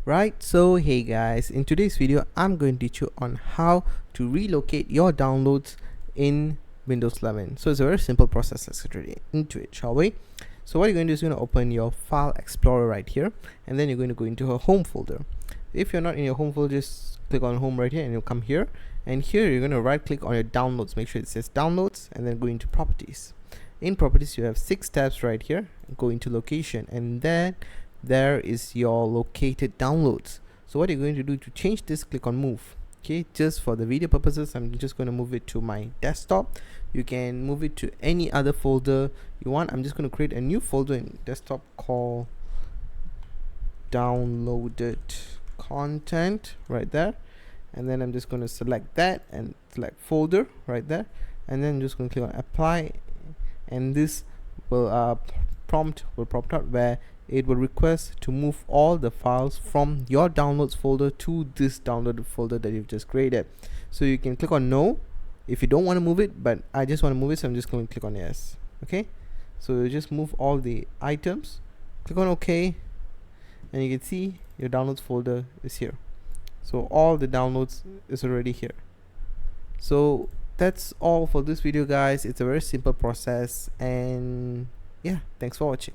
Right, so hey guys, in today's video I'm going to teach you on how to relocate your downloads in Windows 11. So it's a very simple process. Let's get right into it, shall we? So what you're going to do is you're going to open your file explorer right here, and then you're going to go into a home folder. If you're not in your home folder, just click on home right here and you'll come here, and here you're going to right click on your downloads. Make sure it says downloads, and then go into properties. In properties you have 6 tabs right here. Go into location, and then there is your located downloads. So what you're going to do to change this, click on move. Okay, just for the video purposes I'm just going to move it to my desktop. You can move it to any other folder you want. I'm just going to create a new folder in desktop called downloaded content right there, and then I'm just going to select that and select folder right there, and then I'm just going to click on apply, and this will prompt will pop up where it will request to move all the files from your downloads folder to this downloaded folder that you've just created. So you can click on no if you don't want to move it, but I just want to move it, so I'm just going to click on yes. Okay, so you just move all the items, click on OK, and you can see your downloads folder is here. So all the downloads is already here. So that's all for this video, guys. It's a very simple process, and yeah, thanks for watching.